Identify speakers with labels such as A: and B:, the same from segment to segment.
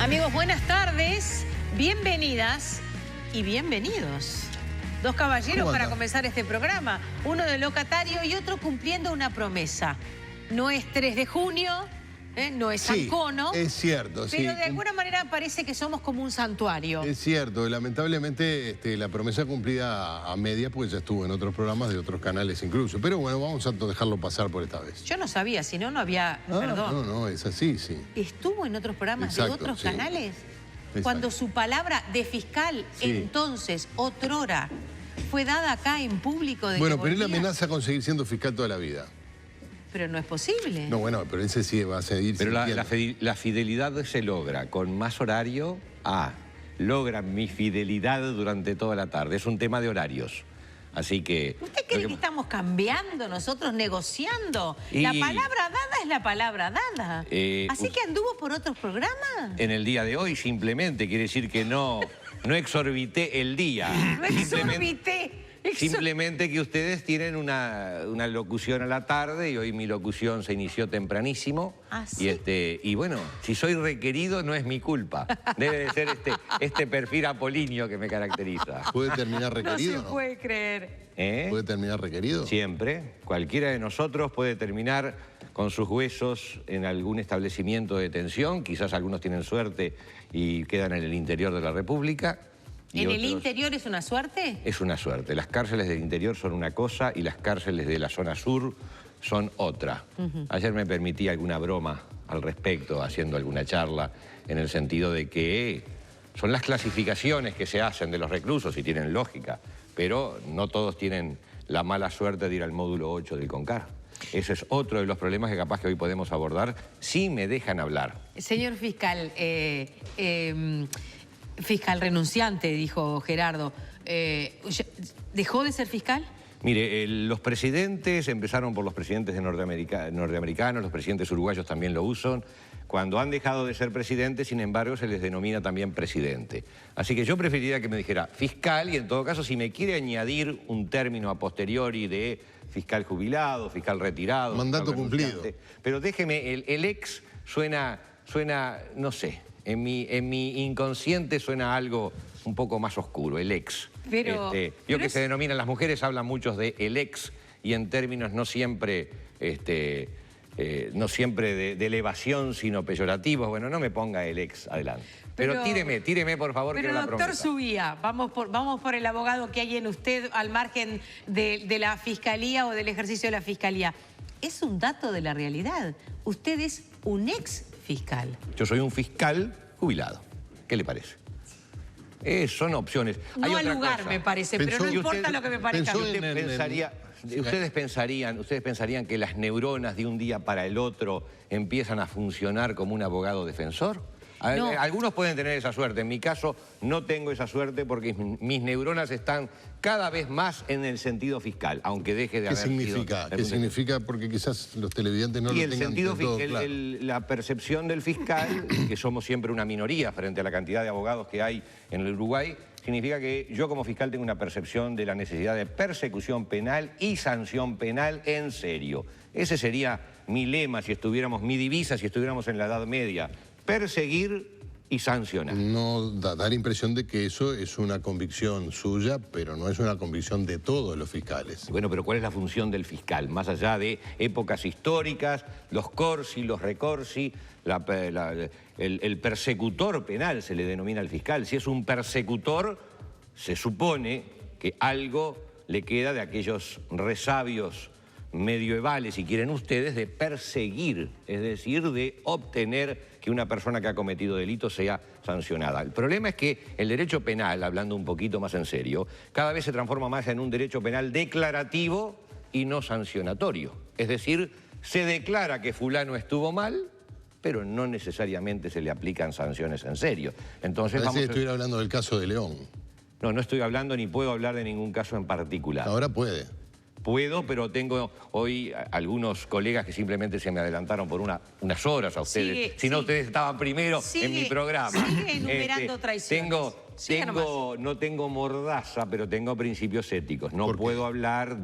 A: Amigos, buenas tardes, bienvenidas y bienvenidos. Dos caballeros para comenzar este programa, uno de locatario y otro cumpliendo una promesa. No es 3 de junio, no es San Cono.
B: Es cierto,
A: pero de alguna manera parece que somos como un santuario.
B: Es cierto, lamentablemente la promesa cumplida a media pues ya estuvo en otros programas de otros canales incluso. Pero bueno, vamos a dejarlo pasar por esta vez.
A: Yo no sabía, si no, no había... perdón.
B: No, es así, sí.
A: ¿Estuvo en otros programas de otros canales?
B: Exacto.
A: Cuando su palabra de fiscal, entonces, otrora, fue dada acá en público de
B: Bueno,
A: que
B: pero él
A: volvía.
B: amenaza con seguir siendo fiscal toda la vida.
A: Pero no es posible.
B: No, bueno, pero ese sí va a seguir.
C: Pero la fidelidad se logra con más horario. Logra mi fidelidad durante toda la tarde. Es un tema de horarios. Así que...
A: ¿Usted cree que estamos cambiando nosotros, negociando? La palabra dada es la palabra dada. Así que anduvo por otros programas.
C: En el día de hoy simplemente quiere decir que no exorbité el día.
A: No exorbité.
C: Simplemente que ustedes tienen una locución a la tarde y hoy mi locución se inició tempranísimo.
A: ¿Sí?
C: Y bueno, si soy requerido no es mi culpa. Debe de ser este perfil apolíneo que me caracteriza.
B: ¿Puede terminar requerido?
A: No se puede creer.
B: ¿Puede terminar requerido?
C: Siempre. Cualquiera de nosotros puede terminar con sus huesos en algún establecimiento de detención. Quizás algunos tienen suerte y quedan en el interior de la República.
A: ¿En el interior es una suerte?
C: Es una suerte. Las cárceles del interior son una cosa y las cárceles de la zona sur son otra. Ayer me permití alguna broma al respecto, haciendo alguna charla, en el sentido de que son las clasificaciones que se hacen de los reclusos y tienen lógica, pero no todos tienen la mala suerte de ir al módulo 8 del CONCAR. Ese es otro de los problemas que capaz que hoy podemos abordar si me dejan hablar.
A: Señor fiscal, fiscal renunciante, dijo Gerardo. ¿Dejó de ser fiscal?
C: Mire, los presidentes empezaron por los presidentes norteamericanos, los presidentes uruguayos también lo usan. Cuando han dejado de ser presidentes, sin embargo, se les denomina también presidente. Así que yo preferiría que me dijera fiscal y en todo caso, si me quiere añadir un término a posteriori de fiscal jubilado, fiscal retirado...
B: Mandato cumplido.
C: Pero déjeme, el ex suena, no sé... En mi inconsciente suena algo un poco más oscuro, el ex.
A: Pero
C: que se denominan, las mujeres hablan muchos de el ex y en términos no siempre de elevación, sino peyorativos. Bueno, no me ponga el ex adelante. Pero tíreme por favor, que era la promesa.
A: Doctor Subía, vamos por el abogado que hay en usted al margen de la fiscalía o del ejercicio de la fiscalía. Es un dato de la realidad. Usted es un ex fiscal.
C: Yo soy un fiscal jubilado. ¿Qué le parece? Son opciones.
A: No al lugar, me parece, pero no importa lo que me parezca.
C: Ustedes pensarían que las neuronas de un día para el otro empiezan a funcionar como un abogado defensor.
A: No.
C: Algunos pueden tener esa suerte. En mi caso no tengo esa suerte porque mis neuronas están cada vez más en el sentido fiscal, aunque deje de haber sido...
B: ¿Qué significa? Porque quizás los televidentes no lo tengan
C: sentido
B: del todo claro.
C: La percepción del fiscal, que somos siempre una minoría frente a la cantidad de abogados que hay en el Uruguay, significa que yo como fiscal tengo una percepción de la necesidad de persecución penal y sanción penal en serio. Ese sería mi lema, mi divisa si estuviéramos en la Edad Media. Perseguir y sancionar.
B: No da la impresión de que eso es una convicción suya, pero no es una convicción de todos los fiscales.
C: Bueno, pero ¿cuál es la función del fiscal? Más allá de épocas históricas, los corsi, los recorsi, el persecutor penal se le denomina al fiscal. Si es un persecutor, se supone que algo le queda de aquellos resabios medievales, si quieren ustedes, de perseguir, es decir, de obtener que una persona que ha cometido delito sea sancionada. El problema es que el derecho penal, hablando un poquito más en serio, cada vez se transforma más en un derecho penal declarativo y no sancionatorio. Es decir, se declara que fulano estuvo mal, pero no necesariamente se le aplican sanciones en serio. Entonces
B: Parece que estuviera hablando del caso de León.
C: No estoy hablando ni puedo hablar de ningún caso en particular.
B: Ahora puede.
C: Puedo, pero tengo hoy algunos colegas que simplemente se me adelantaron por unas horas a ustedes. Si no, ustedes estaban primero en mi programa.
A: Sigue enumerando traiciones.
C: No tengo mordaza, pero tengo principios éticos. No puedo hablar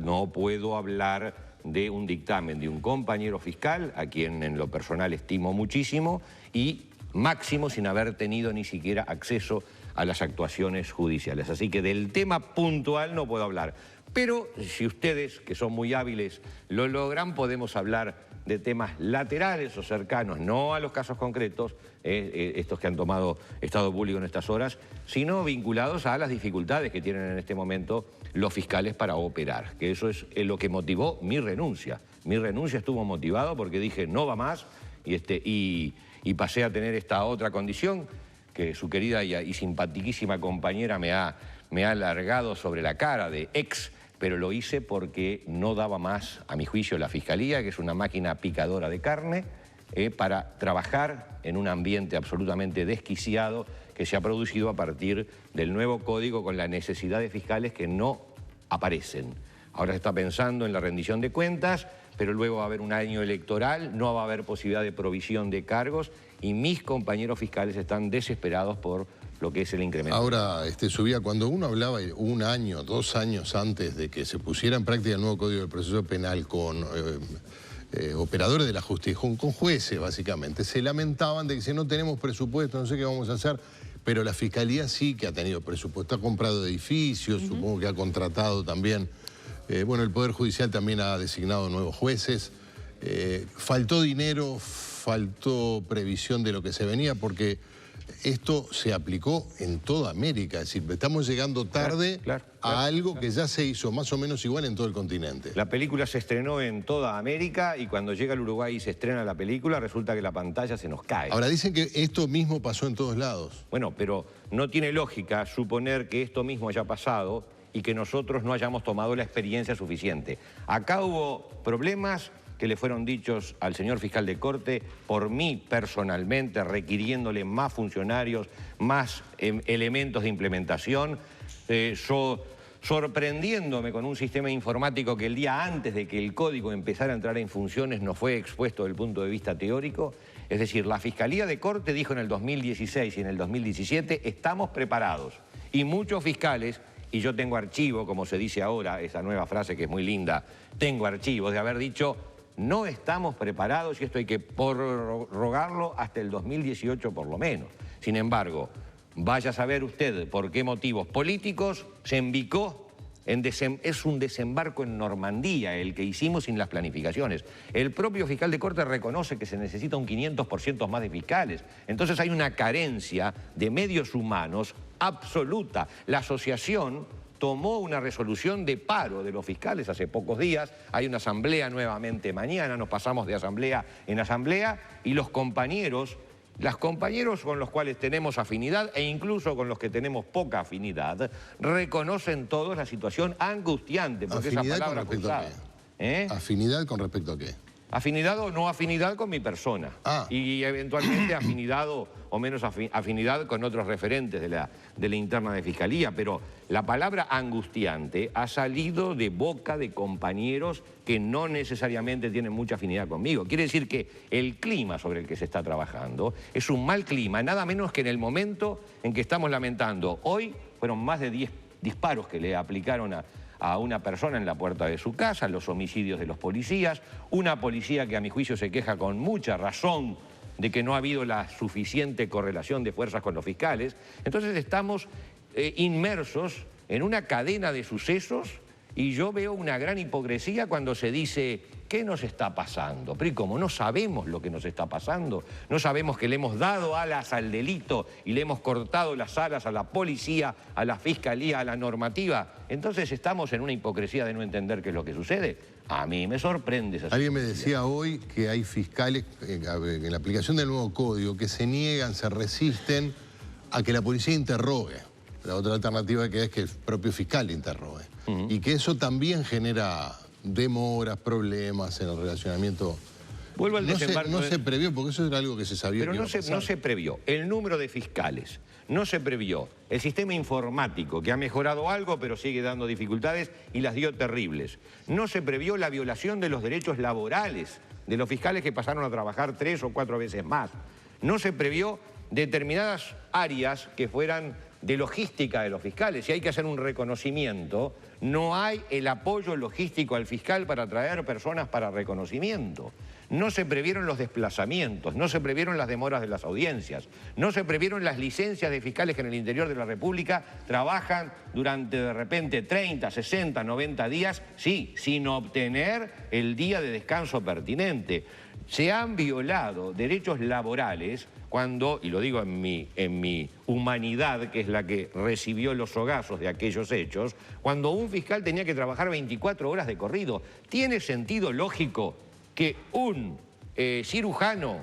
C: de un dictamen de un compañero fiscal, a quien en lo personal estimo muchísimo, y máximo sin haber tenido ni siquiera acceso a las actuaciones judiciales. Así que del tema puntual no puedo hablar. Pero si ustedes, que son muy hábiles, lo logran, podemos hablar de temas laterales o cercanos, no a los casos concretos, estos que han tomado estado público en estas horas, sino vinculados a las dificultades que tienen en este momento los fiscales para operar, que eso es lo que motivó mi renuncia. Mi renuncia estuvo motivado porque dije no va más y pasé a tener esta otra condición que su querida y simpaticísima compañera me ha alargado sobre la cara de ex, pero lo hice porque no daba más, a mi juicio, la Fiscalía, que es una máquina picadora de carne, para trabajar en un ambiente absolutamente desquiciado que se ha producido a partir del nuevo código con la necesidad de fiscales que no aparecen. Ahora se está pensando en la rendición de cuentas, pero luego va a haber un año electoral, no va a haber posibilidad de provisión de cargos y mis compañeros fiscales están desesperados por lo que es el incremento.
B: Ahora, Subía, cuando uno hablaba 1 año, 2 años antes de que se pusiera en práctica el nuevo Código de Proceso Penal con operadores de la justicia, con jueces básicamente, se lamentaban de que si no tenemos presupuesto, no sé qué vamos a hacer, pero la Fiscalía sí que ha tenido presupuesto, ha comprado edificios, supongo que ha contratado también, bueno, el Poder Judicial también ha designado nuevos jueces, faltó dinero, faltó previsión de lo que se venía, porque esto se aplicó en toda América, es decir, estamos llegando tarde a algo que ya se hizo más o menos igual en todo el continente.
C: La película se estrenó en toda América y cuando llega al Uruguay y se estrena la película, resulta que la pantalla se nos cae.
B: Ahora dicen que esto mismo pasó en todos lados.
C: Bueno, pero no tiene lógica suponer que esto mismo haya pasado y que nosotros no hayamos tomado la experiencia suficiente. Acá hubo problemas que le fueron dichos al señor fiscal de corte por mí personalmente, requiriéndole más funcionarios, más elementos de implementación, sorprendiéndome con un sistema informático que el día antes de que el código empezara a entrar en funciones no fue expuesto desde el punto de vista teórico. Es decir, la Fiscalía de Corte dijo en el 2016 y en el 2017, estamos preparados. Y muchos fiscales, y yo tengo archivo, como se dice ahora, esa nueva frase que es muy linda, tengo archivos de haber dicho, no estamos preparados y esto hay que prorrogarlo hasta el 2018 por lo menos. Sin embargo, vaya a saber usted por qué motivos políticos se embicó, es un desembarco en Normandía el que hicimos sin las planificaciones. El propio fiscal de corte reconoce que se necesita un 500% más de fiscales. Entonces hay una carencia de medios humanos absoluta. La asociación tomó una resolución de paro de los fiscales hace pocos días, hay una asamblea nuevamente mañana, nos pasamos de asamblea en asamblea y los compañeros con los cuales tenemos afinidad e incluso con los que tenemos poca afinidad, reconocen todos la situación angustiante, porque esa palabra cruzada.
B: ¿Afinidad con respecto a qué?
C: Afinidad o no afinidad con mi persona. Y eventualmente afinidad o menos afinidad con otros referentes de la interna de Fiscalía. Pero la palabra angustiante ha salido de boca de compañeros que no necesariamente tienen mucha afinidad conmigo. Quiere decir que el clima sobre el que se está trabajando es un mal clima, nada menos que en el momento en que estamos lamentando. Hoy fueron más de 10 disparos que le aplicaron a una persona en la puerta de su casa, los homicidios de los policías, una policía que a mi juicio se queja con mucha razón de que no ha habido la suficiente correlación de fuerzas con los fiscales. Entonces estamos inmersos en una cadena de sucesos y yo veo una gran hipocresía cuando se dice, ¿qué nos está pasando? Pero ¿y cómo no sabemos lo que nos está pasando? No sabemos que le hemos dado alas al delito y le hemos cortado las alas a la policía, a la fiscalía, a la normativa. Entonces estamos en una hipocresía de no entender qué es lo que sucede. A mí me sorprende esa situación.
B: Alguien me decía hoy que hay fiscales en la aplicación del nuevo código que se niegan, se resisten a que la policía interrogue. La otra alternativa que es que el propio fiscal interrogue. Y que eso también genera demoras, problemas en el relacionamiento.
C: Vuelvo al desembarco.
B: No se previó, porque eso era algo que se sabía.
C: Pero no se previó el número de fiscales, no se previó el sistema informático, que ha mejorado algo, pero sigue dando dificultades y las dio terribles. No se previó la violación de los derechos laborales de los fiscales que pasaron a trabajar 3 o 4 veces más. No se previó determinadas áreas que fueran de logística de los fiscales. Si hay que hacer un reconocimiento, no hay el apoyo logístico al fiscal para traer personas para reconocimiento. No se previeron los desplazamientos, no se previeron las demoras de las audiencias, no se previeron las licencias de fiscales que en el interior de la República trabajan durante de repente 30, 60, 90 días, sí, sin obtener el día de descanso pertinente. Se han violado derechos laborales cuando, y lo digo en mi humanidad, que es la que recibió los sogazos de aquellos hechos, cuando un fiscal tenía que trabajar 24 horas de corrido. ¿Tiene sentido lógico que un cirujano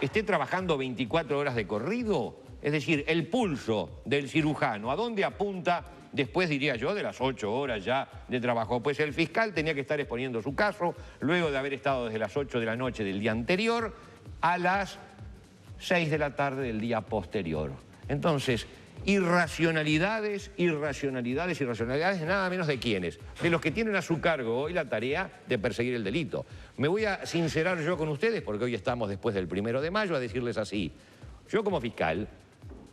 C: esté trabajando 24 horas de corrido? Es decir, el pulso del cirujano, ¿a dónde apunta después, diría yo, de las 8 horas ya de trabajo? Pues el fiscal tenía que estar exponiendo su caso luego de haber estado desde las 8 de la noche del día anterior a las 6 de la tarde del día posterior. Entonces, irracionalidades, nada menos de quiénes, de los que tienen a su cargo hoy la tarea de perseguir el delito. Me voy a sincerar yo con ustedes, porque hoy estamos después del 1 de mayo, a decirles así. Yo como fiscal,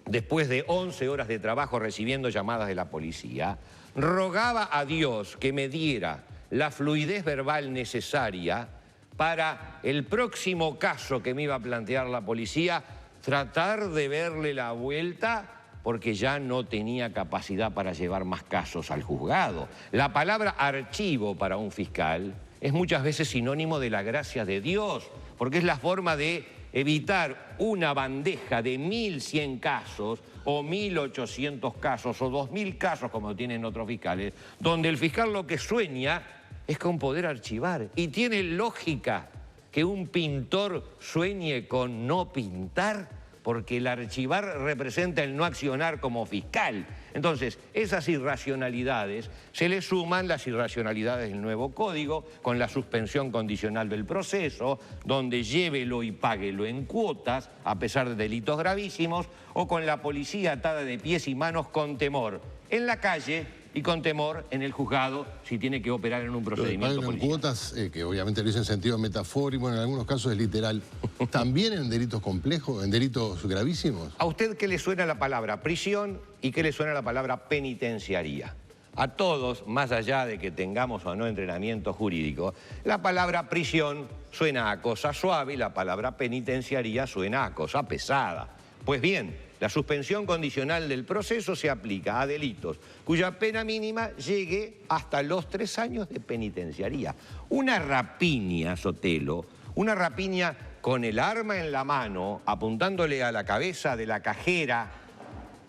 C: después de 11 horas de trabajo recibiendo llamadas de la policía, rogaba a Dios que me diera la fluidez verbal necesaria para el próximo caso que me iba a plantear la policía, tratar de verle la vuelta, porque ya no tenía capacidad para llevar más casos al juzgado. La palabra archivo para un fiscal es muchas veces sinónimo de la gracia de Dios, porque es la forma de evitar una bandeja de 1.100 casos o 1.800 casos o 2.000 casos, como tienen otros fiscales, donde el fiscal lo que sueña es con poder archivar. Y tiene lógica que un pintor sueñe con no pintar, porque el archivar representa el no accionar como fiscal. Entonces, esas irracionalidades, se le suman las irracionalidades del nuevo código, con la suspensión condicional del proceso, donde llévelo y páguelo en cuotas, a pesar de delitos gravísimos, o con la policía atada de pies y manos con temor en la calle y con temor en el juzgado si tiene que operar en un procedimiento policial.
B: En cuotas, que obviamente lo hice en sentido metafórico, en algunos casos es literal. ¿También en delitos complejos, en delitos gravísimos?
C: ¿A usted qué le suena la palabra prisión y qué le suena la palabra penitenciaría? A todos, más allá de que tengamos o no entrenamiento jurídico, la palabra prisión suena a cosa suave y la palabra penitenciaría suena a cosa pesada. Pues bien, la suspensión condicional del proceso se aplica a delitos cuya pena mínima llegue hasta los 3 años de penitenciaría. Una rapiña, Sotelo, una rapiña con el arma en la mano, apuntándole a la cabeza de la cajera,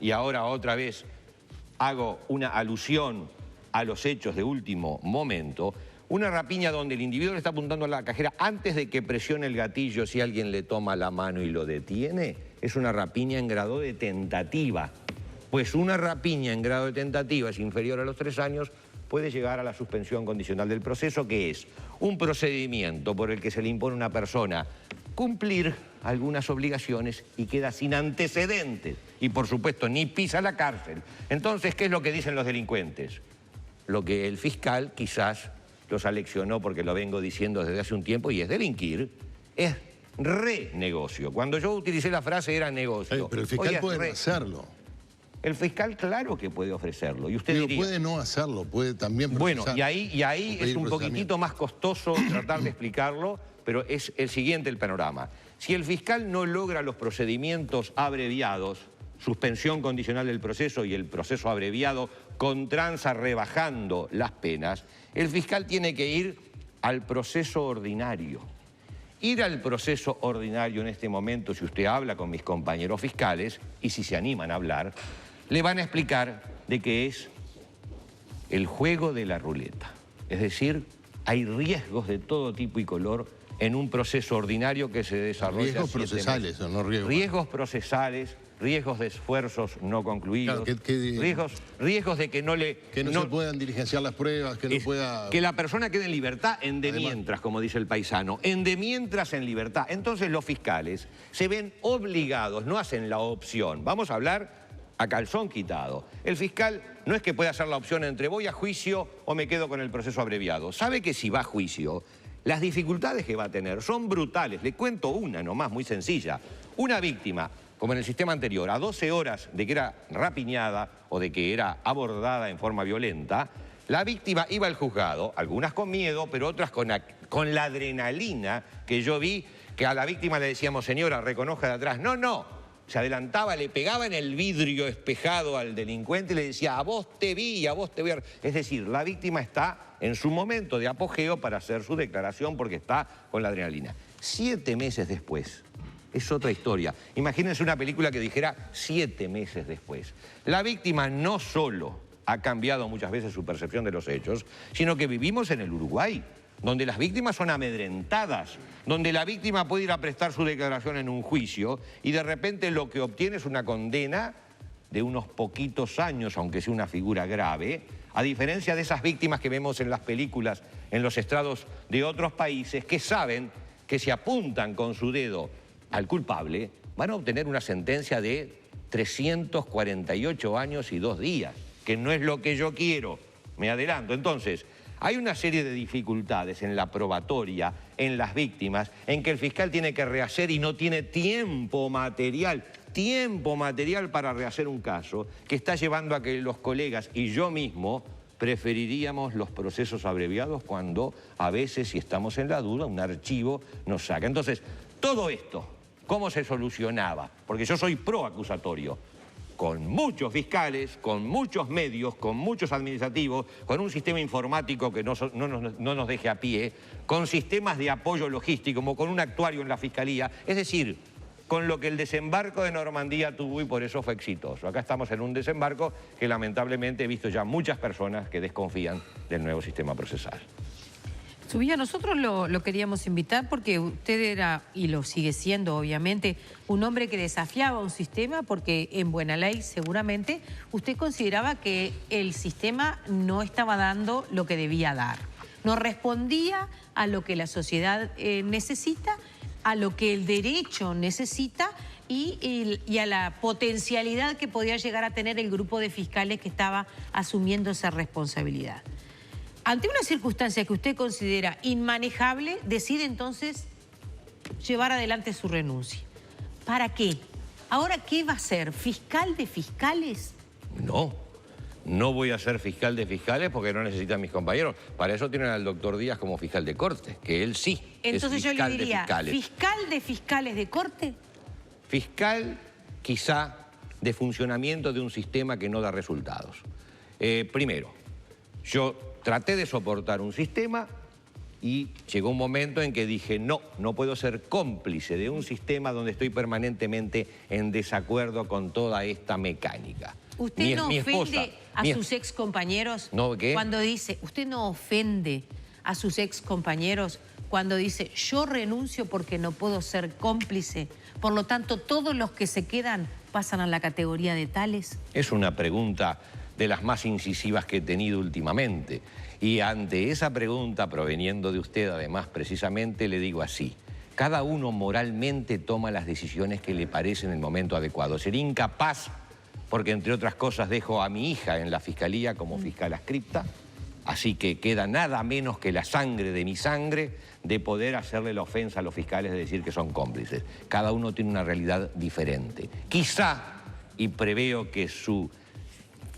C: y ahora otra vez hago una alusión a los hechos de último momento, una rapiña donde el individuo le está apuntando a la cajera antes de que presione el gatillo si alguien le toma la mano y lo detiene, es una rapiña en grado de tentativa. Pues una rapiña en grado de tentativa es inferior a los 3 años, puede llegar a la suspensión condicional del proceso, que es un procedimiento por el que se le impone a una persona cumplir algunas obligaciones y queda sin antecedentes. Y por supuesto ni pisa la cárcel. Entonces, ¿qué es lo que dicen los delincuentes? Lo que el fiscal quizás los aleccionó, porque lo vengo diciendo desde hace un tiempo, y es delinquir, es renegocio. Cuando yo utilicé la frase era negocio.
B: Pero el fiscal puede hacerlo.
C: El fiscal claro que puede ofrecerlo. Y usted
B: pero
C: diría,
B: puede no hacerlo, puede también procesar.
C: Bueno, y ahí es un poquitito más costoso tratar de explicarlo, pero es el siguiente el panorama. Si el fiscal no logra los procedimientos abreviados, suspensión condicional del proceso y el proceso abreviado con tranza rebajando las penas, el fiscal tiene que ir al proceso ordinario. Ir al proceso ordinario en este momento, si usted habla con mis compañeros fiscales, y si se animan a hablar, le van a explicar de qué es el juego de la ruleta. Es decir, hay riesgos de todo tipo y color en un proceso ordinario que se desarrolla.
B: Riesgos procesales, o no riesgos.
C: Riesgos procesales, riesgos de esfuerzos no concluidos,
B: claro,
C: riesgos de que no le...
B: Que no se puedan diligenciar las pruebas, que no pueda...
C: Que la persona quede en libertad en de mientras, como dice el paisano, en de mientras en libertad. Entonces los fiscales se ven obligados, no hacen la opción. Vamos a hablar a calzón quitado. El fiscal no es que pueda hacer la opción entre voy a juicio o me quedo con el proceso abreviado. Sabe que si va a juicio, las dificultades que va a tener son brutales. Le cuento una nomás, muy sencilla. Una víctima como en el sistema anterior, a 12 horas de que era rapiñada o de que era abordada en forma violenta, la víctima iba al juzgado, algunas con miedo, pero otras con la adrenalina que yo vi, que a la víctima le decíamos, señora, reconozca de atrás. No, no, se adelantaba, le pegaba en el vidrio espejado al delincuente y le decía, a vos te vi, a vos te voy a... Es decir, la víctima está en su momento de apogeo para hacer su declaración porque está con la adrenalina. 7 meses después, es otra historia. Imagínense una película que dijera 7 meses después. La víctima no solo ha cambiado muchas veces su percepción de los hechos, sino que vivimos en el Uruguay, donde las víctimas son amedrentadas, donde la víctima puede ir a prestar su declaración en un juicio y de repente lo que obtiene es una condena de unos poquitos años, aunque sea una figura grave, a diferencia de esas víctimas que vemos en las películas, en los estrados de otros países, que saben que si apuntan con su dedo al culpable, van a obtener una sentencia de 348 años y 2 días, que no es lo que yo quiero, me adelanto. Entonces, hay una serie de dificultades en la probatoria, en las víctimas, en que el fiscal tiene que rehacer y no tiene tiempo material para rehacer un caso, que está llevando a que los colegas y yo mismo preferiríamos los procesos abreviados cuando a veces, si estamos en la duda, un archivo nos saca. Entonces, todo esto, ¿cómo se solucionaba? Porque yo soy pro acusatorio. Con muchos fiscales, con muchos medios, con muchos administrativos, con un sistema informático que no nos deje a pie, con sistemas de apoyo logístico, como con un actuario en la Fiscalía, es decir, con lo que el desembarco de Normandía tuvo y por eso fue exitoso. Acá estamos en un desembarco que lamentablemente he visto ya muchas personas que desconfían del nuevo sistema procesal.
A: Zubilla, nosotros lo queríamos invitar porque usted era, y lo sigue siendo obviamente, un hombre que desafiaba un sistema porque en buena ley seguramente usted consideraba que el sistema no estaba dando lo que debía dar. No respondía a lo que la sociedad necesita, a lo que el derecho necesita y a la potencialidad que podía llegar a tener el grupo de fiscales que estaba asumiendo esa responsabilidad. Ante una circunstancia que usted considera inmanejable, decide entonces llevar adelante su renuncia. ¿Para qué? ¿Ahora qué va a ser? ¿Fiscal de fiscales?
C: No, no voy a ser fiscal de fiscales porque no necesitan mis compañeros. Para eso tienen al doctor Díaz como fiscal de corte, que él sí
A: entonces
C: es fiscal
A: yo le diría,
C: de fiscales.
A: ¿fiscal de fiscales de corte?
C: Fiscal, quizá, de funcionamiento de un sistema que no da resultados. Primero, yo traté de soportar un sistema y llegó un momento en que dije, no puedo ser cómplice de un sistema donde estoy permanentemente en desacuerdo con toda esta mecánica.
A: ¿Usted no ofende a sus ex compañeros?
C: ¿No qué?
A: Cuando dice, ¿usted no ofende a sus ex compañeros cuando dice, yo renuncio porque no puedo ser cómplice? Por lo tanto, todos los que se quedan pasan a la categoría de tales.
C: Es una pregunta de las más incisivas que he tenido últimamente. Y ante esa pregunta, proveniendo de usted además precisamente, le digo así. Cada uno moralmente toma las decisiones que le parecen en el momento adecuado. Sería incapaz, porque entre otras cosas dejo a mi hija en la Fiscalía como fiscal adscripta, así que queda nada menos que la sangre de mi sangre de poder hacerle la ofensa a los fiscales de decir que son cómplices. Cada uno tiene una realidad diferente. Quizá, y preveo que su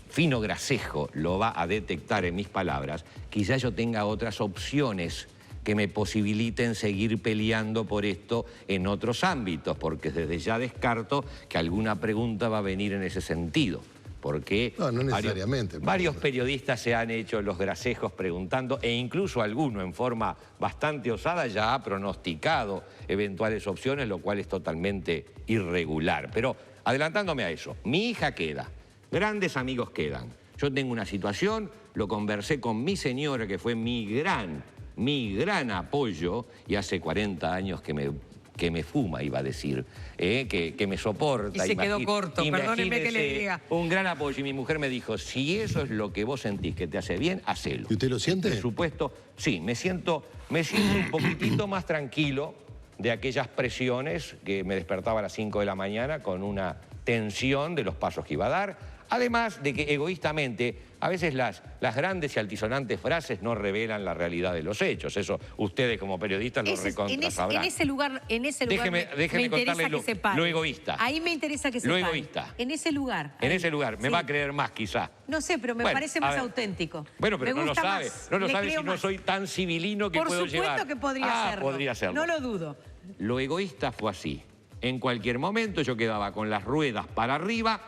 C: fino gracejo lo va a detectar en mis palabras, quizá yo tenga otras opciones que me posibiliten seguir peleando por esto en otros ámbitos, porque desde ya descarto que alguna pregunta va a venir en ese sentido, porque
B: no necesariamente.
C: Varios periodistas se han hecho los gracejos preguntando, e incluso alguno en forma bastante osada ya ha pronosticado eventuales opciones, lo cual es totalmente irregular. Pero adelantándome a eso, mi hija queda. Grandes amigos quedan. Yo tengo una situación, lo conversé con mi señora, que fue mi gran apoyo, y hace 40 años que me fuma, iba a decir, que me soporta.
A: Y se quedó corto, perdóneme que le diga.
C: Un gran apoyo, y mi mujer me dijo, si eso es lo que vos sentís que te hace bien, hacelo.
B: ¿Y usted lo siente?
C: Por supuesto, sí, me siento un poquitito más tranquilo de aquellas presiones que me despertaba a las 5 de la mañana con una tensión de los pasos que iba a dar. Además de que egoístamente, a veces las grandes y altisonantes frases no revelan la realidad de los hechos. Eso ustedes como periodistas lo recontrasabrán.
A: En ese lugar
C: déjeme
A: me interesa
C: contarle
A: que se pare.
C: lo egoísta.
A: Ahí me interesa que se
C: Lo
A: pare.
C: egoísta.
A: En ese lugar.
C: En
A: ahí.
C: ese lugar. Me
A: Sí.
C: va a creer más, quizá.
A: No sé, pero me parece más auténtico.
C: Bueno, pero
A: me
C: no lo
A: gusta
C: sabe.
A: más.
C: No lo
A: Le
C: sabe
A: creo
C: si no
A: más.
C: soy tan civilino que puedo llevar.
A: Por supuesto que podría serlo.
C: Podría serlo.
A: No lo dudo.
C: Lo egoísta fue así. En cualquier momento yo quedaba con las ruedas para arriba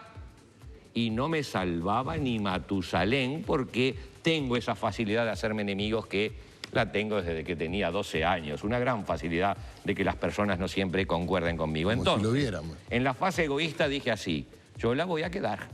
C: y no me salvaba ni Matusalén porque tengo esa facilidad de hacerme enemigos que la tengo desde que tenía 12 años. Una gran facilidad de que las personas no siempre concuerden conmigo.
B: Como
C: Entonces,
B: si lo viéramos.
C: En la fase egoísta dije así, yo la voy a quedar.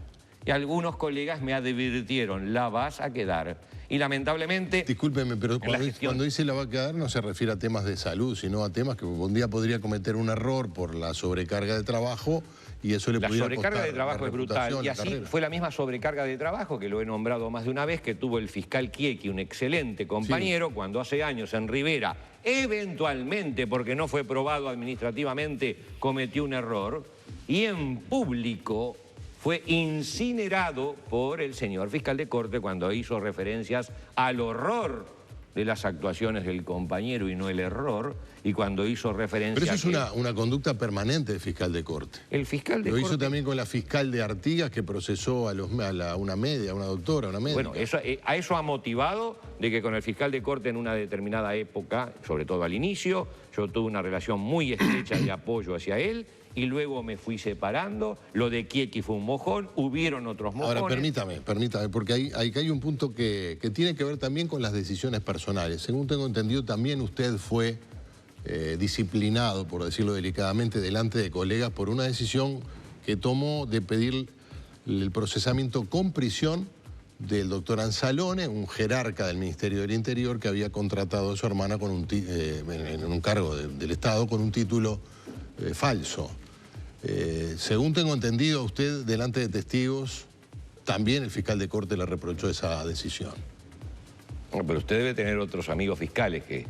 C: Y algunos colegas me advirtieron, la vas a quedar. Y lamentablemente...
B: Discúlpeme, pero cuando dice la va a quedar no se refiere a temas de salud, sino a temas que un día podría cometer un error por la sobrecarga de trabajo y eso le pudiera costar.
C: La sobrecarga de trabajo es brutal y así
B: carrera.
C: fue la misma sobrecarga de trabajo que lo he nombrado más de una vez que tuvo el fiscal Kieki, un excelente compañero, cuando hace años en Rivera, eventualmente, porque no fue probado administrativamente, cometió un error y en público fue incinerado por el señor fiscal de corte cuando hizo referencias al horror de las actuaciones del compañero y no el error, y cuando hizo referencia...
B: Pero eso es una conducta permanente del fiscal de corte.
C: El fiscal de
B: corte... Lo hizo
C: corte...
B: también con la fiscal de Artigas que procesó a una médica, una médica.
C: Bueno, eso ha motivado de que con el fiscal de corte en una determinada época, sobre todo al inicio, yo tuve una relación muy estrecha de apoyo hacia él, y luego me fui separando. Lo de Kieki fue un mojón, hubieron otros mojones.
B: Ahora, permítame, porque hay un punto que tiene que ver también con las decisiones personales. Según tengo entendido, también usted fue disciplinado, por decirlo delicadamente, delante de colegas por una decisión que tomó de pedir el procesamiento con prisión del doctor Anzalone, un jerarca del Ministerio del Interior que había contratado a su hermana con en un cargo del Estado con un título falso. Según tengo entendido, a usted, delante de testigos, también el fiscal de corte le reprochó esa decisión.
C: No, pero usted debe tener otros amigos fiscales que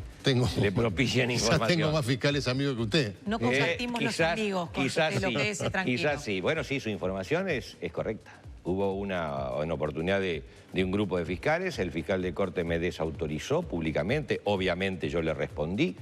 C: le propician información.
B: Quizás tengo más fiscales amigos que usted.
A: No compartimos los amigos con lo que es tranquilo.
C: Quizás sí. Bueno, sí, su información es correcta. Hubo una oportunidad de un grupo de fiscales, el fiscal de corte me desautorizó públicamente, obviamente yo le respondí,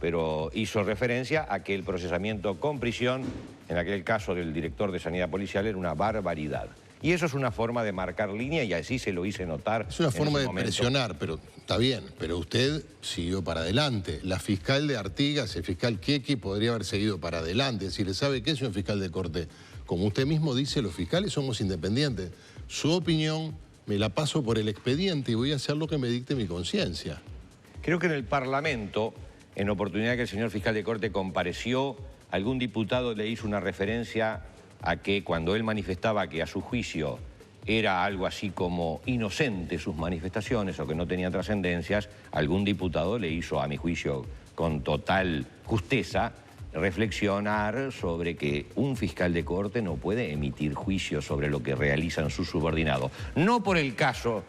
C: pero hizo referencia a que el procesamiento con prisión, en aquel caso del director de Sanidad Policial, era una barbaridad. Y eso es una forma de marcar línea y así se lo hice notar.
B: Es una forma de presionar, pero está bien. Pero usted siguió para adelante. La fiscal de Artigas, el fiscal Kieki, podría haber seguido para adelante. Es decir, ¿sabe qué, señor fiscal de corte? Como usted mismo dice, los fiscales somos independientes. Su opinión me la paso por el expediente y voy a hacer lo que me dicte mi conciencia.
C: Creo que en el Parlamento, en oportunidad que el señor fiscal de corte compareció, algún diputado le hizo una referencia a que cuando él manifestaba que a su juicio era algo así como inocente sus manifestaciones o que no tenía trascendencias, algún diputado le hizo, a mi juicio, con total justeza, reflexionar sobre que un fiscal de corte no puede emitir juicios sobre lo que realizan sus subordinados. No por el caso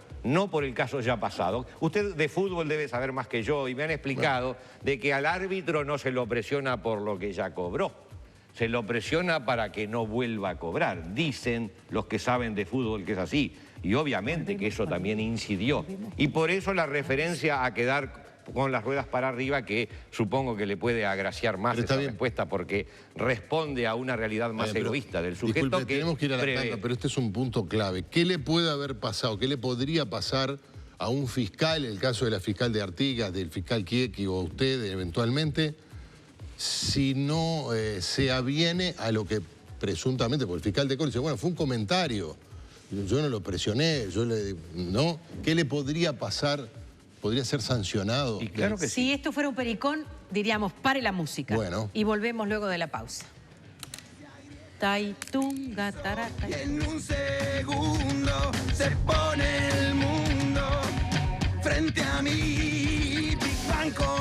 C: ya pasado. Usted de fútbol debe saber más que yo y me han explicado de que al árbitro no se lo presiona por lo que ya cobró. Se lo presiona para que no vuelva a cobrar. Dicen los que saben de fútbol que es así. Y obviamente que eso también incidió. Y por eso la referencia a quedar con las ruedas para arriba, que supongo que le puede agraciar más esa respuesta porque responde a una realidad más egoísta del sujeto.
B: Disculpe, tenemos que ir a la tanda, pero este es un punto clave. ¿Qué le puede haber pasado? ¿Qué le podría pasar a un fiscal, en el caso de la fiscal de Artigas, del fiscal Kieki o a usted eventualmente, si no se aviene a lo que presuntamente, porque el fiscal de corte dice, bueno, fue un comentario, yo no lo presioné, ¿no? ¿Qué le podría pasar? ¿Podría ser sancionado?
C: Y claro que sí.
A: Si esto fuera un pericón, diríamos, pare la música.
B: Bueno.
A: Y volvemos luego de la pausa. Tai, tunga, tarata.
D: En un segundo